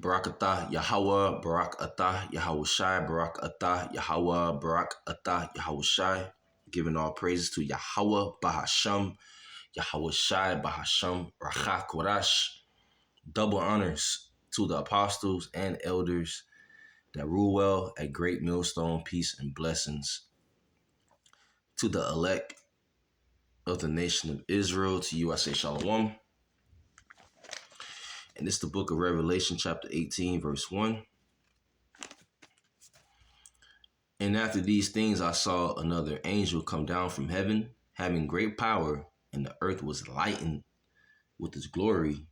Barak atah Yahweh, Barak atah Yahweh Shai, Barak atah Yahweh, Barak atah Yahweh Shai. Giving all praises to Yahweh, Bahasham, Yahweh Shai, Bahasham, Rachah Korash. Double honors to the apostles and elders that rule well at Great Millstone. Peace and blessings to the elect of the nation of Israel. To you I say Shalom. And it's the book of Revelation, chapter 18, verse 1. And after these things I saw another angel come down from heaven, having great power, and the earth was lightened with his glory.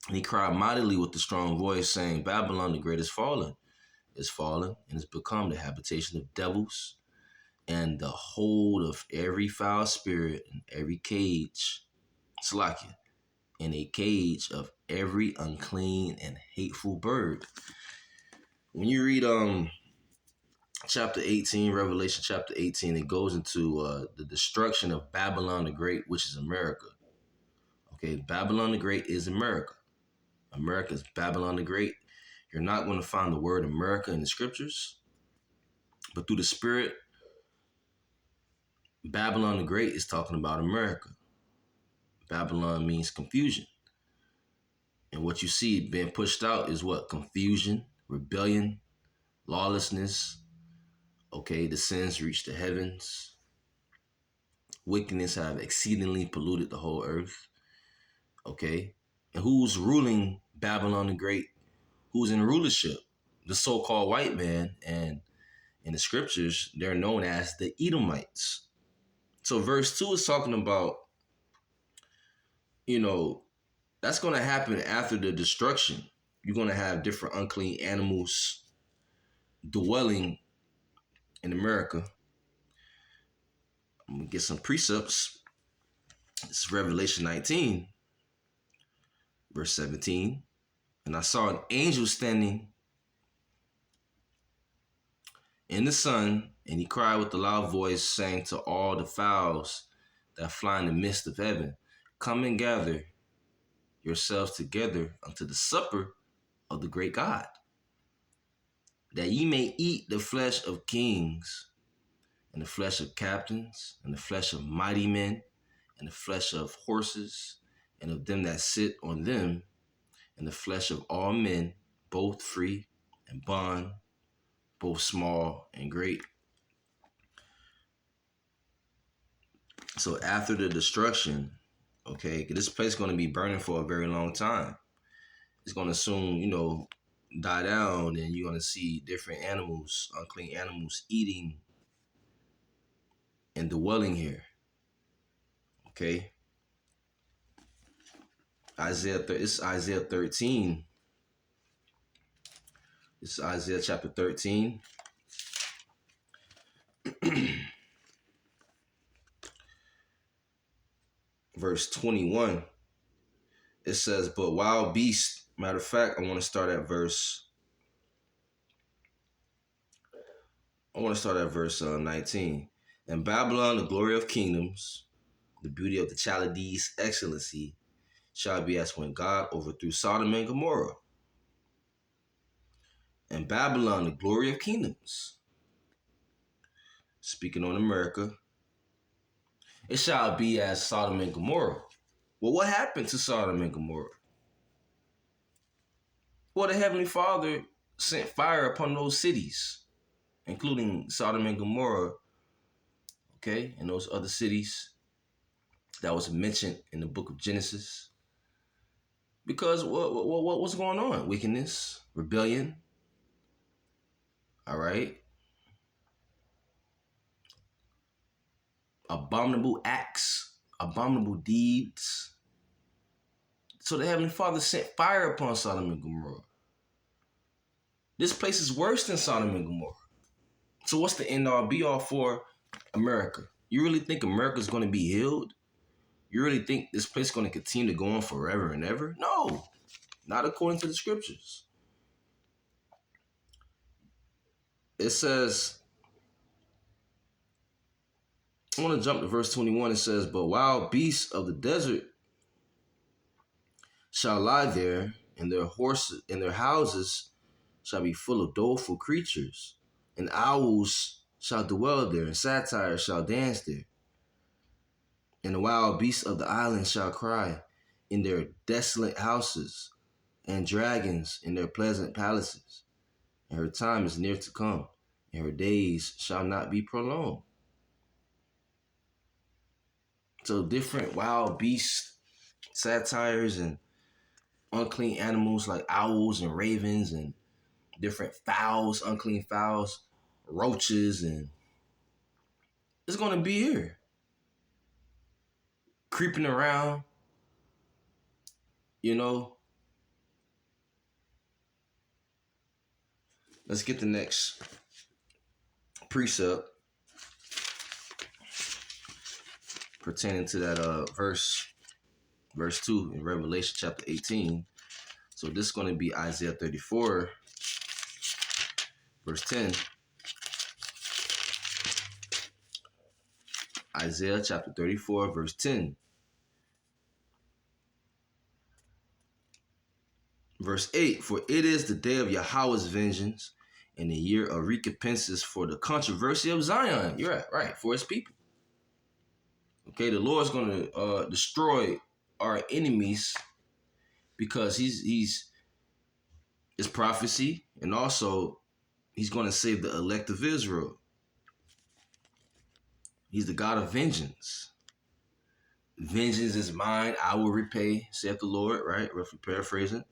And he cried mightily with a strong voice, saying, Babylon the great is fallen, and has become the habitation of devils, and the hold of every foul spirit, and every cage, Salakia, and a cage of every unclean and hateful bird. When you read chapter 18, Revelation chapter 18, it goes into the destruction of Babylon the Great, which is America. Okay, Babylon the Great is America. America is Babylon the Great. You're not going to find the word America in the scriptures, but through the Spirit, Babylon the Great is talking about America. Babylon means confusion. And what you see being pushed out is what? Confusion, rebellion, lawlessness. Okay, the sins reach the heavens. Wickedness have exceedingly polluted the whole earth. Okay, and who's ruling Babylon the Great? Who's in rulership? The so-called white man, and in the scriptures, they're known as the Edomites. So verse 2 is talking about, that's going to happen after the destruction. You're going to have different unclean animals dwelling in America. I'm going to get some precepts. This is Revelation 19, verse 17. And I saw an angel standing in the sun, and he cried with a loud voice, saying to all the fowls that fly in the midst of heaven, come and gather yourselves together unto the supper of the great God, that ye may eat the flesh of kings, and the flesh of captains, and the flesh of mighty men, and the flesh of horses, and of them that sit on them, and the flesh of all men, both free and bond, both small and great. So after the destruction, okay, this place is going to be burning for a very long time. It's going to soon, die down, and you're going to see different animals, unclean animals, eating and dwelling here. Okay. It's Isaiah 13. It's Isaiah chapter 13. Verse 21. It says, but wild beasts, matter of fact, I want to start at verse 19. And Babylon, the glory of kingdoms, the beauty of the Chaldees' excellency, shall be as when God overthrew Sodom and Gomorrah. And Babylon, the glory of kingdoms, speaking on America, it shall be as Sodom and Gomorrah. Well, what happened to Sodom and Gomorrah? Well, the Heavenly Father sent fire upon those cities, including Sodom and Gomorrah, okay, and those other cities that was mentioned in the book of Genesis. Because what's going on? Wickedness, rebellion, all right? Abominable acts, abominable deeds. So the Heavenly Father sent fire upon Sodom and Gomorrah. This place is worse than Sodom and Gomorrah. So what's the end all be all for America? You really think America's going to be healed? You really think this place is going to continue to go on forever and ever? No, not according to the scriptures. It says, I want to jump to verse 21. It says, but wild beasts of the desert shall lie there, and their horses and their houses shall be full of doleful creatures, and owls shall dwell there, and satyrs shall dance there, and the wild beasts of the island shall cry in their desolate houses, and dragons in their pleasant palaces. And her time is near to come, and her days shall not be prolonged. So different wild beasts, satyrs, and unclean animals like owls and ravens, and different fowls, unclean fowls, roaches, and it's gonna be here, creeping around. You know, let's get the next precept pertaining to that verse 2 in Revelation chapter 18. So this is going to be Isaiah 34, verse 10. Isaiah chapter 34, verse 10. Verse 8, for it is the day of Yahweh's vengeance and the year of recompenses for the controversy of Zion. You're right, for his people. Okay, the Lord's going to destroy our enemies because he's it's prophecy, and also he's going to save the elect of Israel. He's the God of vengeance. Vengeance is mine, I will repay, saith the Lord, right? Roughly paraphrasing.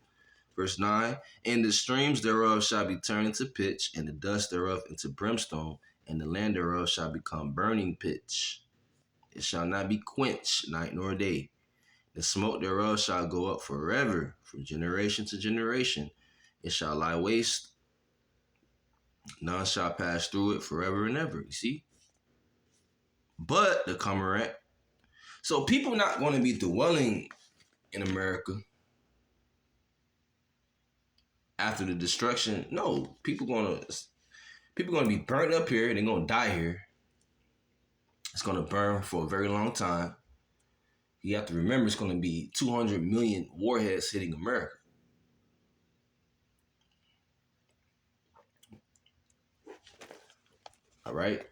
Verse 9, and the streams thereof shall be turned into pitch, and the dust thereof into brimstone, and the land thereof shall become burning pitch. It shall not be quenched night nor day. The smoke thereof shall go up forever, from generation to generation. It shall lie waste. None shall pass through it forever and ever. You see? But the Comerant. So people not going to be dwelling in America after the destruction. No, people going to be burnt up here. They're going to die here. It's going to burn for a very long time. You have to remember it's going to be 200 million warheads hitting America. All right.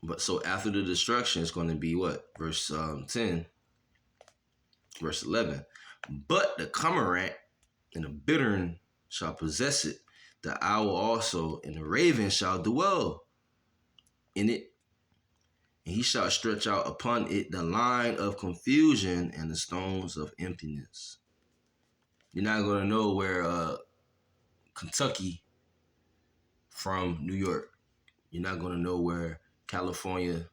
But so after the destruction, it's going to be what? Verse 10, verse 11. But the Comerant and the bittern shall possess it. The owl also and the raven shall dwell in it. And he shall stretch out upon it the line of confusion and the stones of emptiness. You're not going to know where Kentucky from New York. You're not going to know where California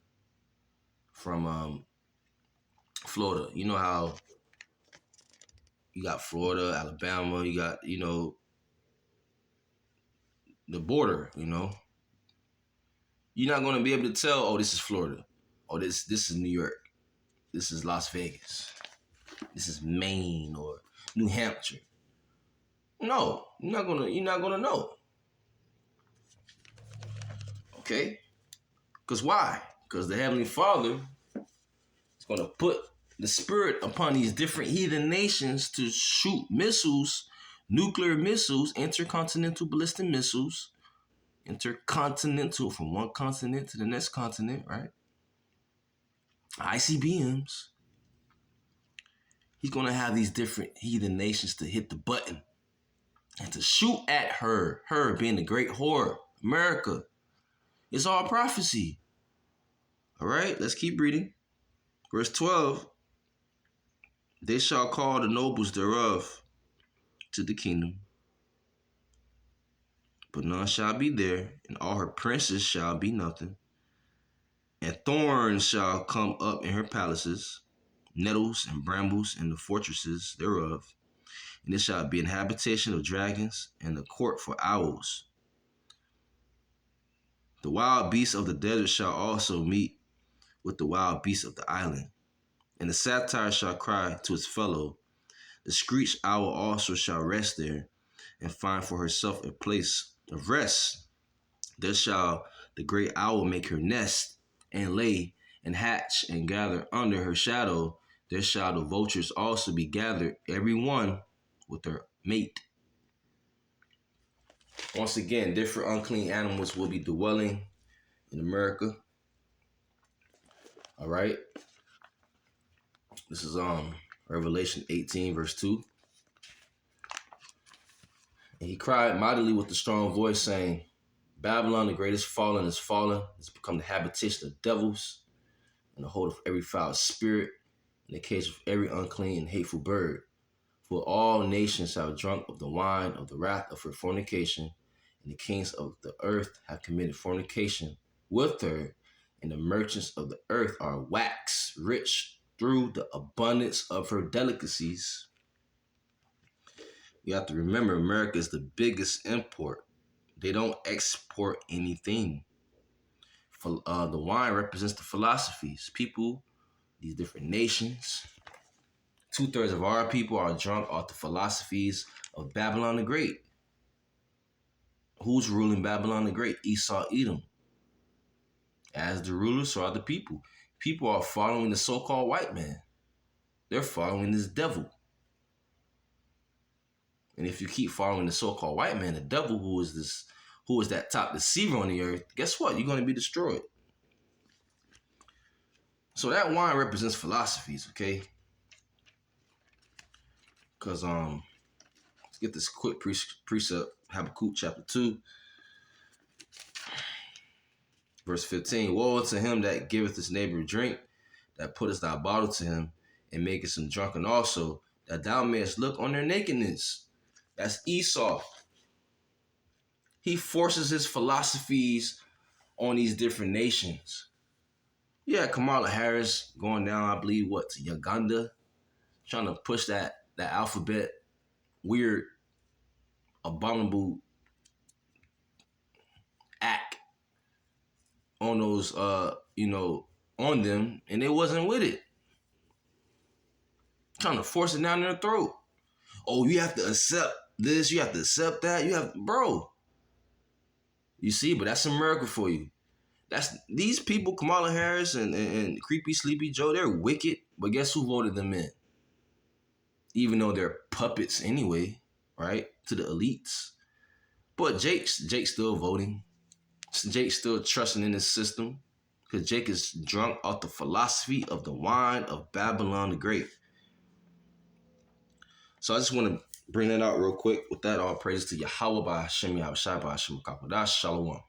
from Florida. You know how you got Florida, Alabama, you got, the border, You're not going to be able to tell, oh, this is Florida. Oh, this is New York. This is Las Vegas. This is Maine or New Hampshire. No, you're not gonna know. Okay? Because why? Because the Heavenly Father is going to put the Spirit upon these different heathen nations to shoot missiles, nuclear missiles, intercontinental ballistic missiles, intercontinental from one continent to the next continent, right? ICBMs. He's going to have these different heathen nations to hit the button and to shoot at her being the great whore, America. It's all prophecy. All right, let's keep reading. Verse 12, they shall call the nobles thereof to the kingdom, but none shall be there, and all her princes shall be nothing. And thorns shall come up in her palaces, nettles and brambles in the fortresses thereof. And it shall be an habitation of dragons, and a court for owls. The wild beasts of the desert shall also meet with the wild beasts of the island. And the satyr shall cry to its fellow. The screech owl also shall rest there, and find for herself a place of rest. There shall the great owl make her nest, and lay, and hatch, and gather under her shadow. There shall the vultures also be gathered, every one with their mate. Once again, different unclean animals will be dwelling in America. All right. This is Revelation 18, verse 2. And he cried mightily with a strong voice, saying, Babylon the great is fallen, it's become the habitation of devils, and the hold of every foul spirit, and the cage of every unclean and hateful bird. For all nations have drunk of the wine of the wrath of her fornication, and the kings of the earth have committed fornication with her, and the merchants of the earth are waxed rich through the abundance of her delicacies. You have to remember, America is the biggest import. They don't export anything. The wine represents the philosophies, people, these different nations. 2/3 of our people are drunk off the philosophies of Babylon the Great. Who's ruling Babylon the Great? Esau, Edom. As the rulers, so are the people. People are following the so-called white man. They're following this devil. And if you keep following the so-called white man, the devil, who is that top deceiver on the earth, guess what? You're going to be destroyed. So that wine represents philosophies, okay? Because let's get this quick precept, Habakkuk chapter 2, verse 15. Woe unto him that giveth his neighbor drink, that putteth thy bottle to him, and makest him drunken also, that thou mayest look on their nakedness. That's Esau. He forces his philosophies on these different nations. Yeah, Kamala Harris going down, I believe, to Uganda, trying to push that alphabet, weird, abominable act on those, on them, and they wasn't with it. Trying to force it down their throat. Oh, you have to accept this, you have to accept that, bro. You see, but that's America for you. That's these people, Kamala Harris and Creepy Sleepy Joe, they're wicked, but guess who voted them in? Even though they're puppets anyway, right? To the elites. But Jake's still voting. Jake's still trusting in his system, because Jake is drunk off the philosophy of the wine of Babylon the Great. So I just want to bring that out real quick. With that, all praise to Yahweh by Hashem Yahushua by Hashem Kakodash. Shalom.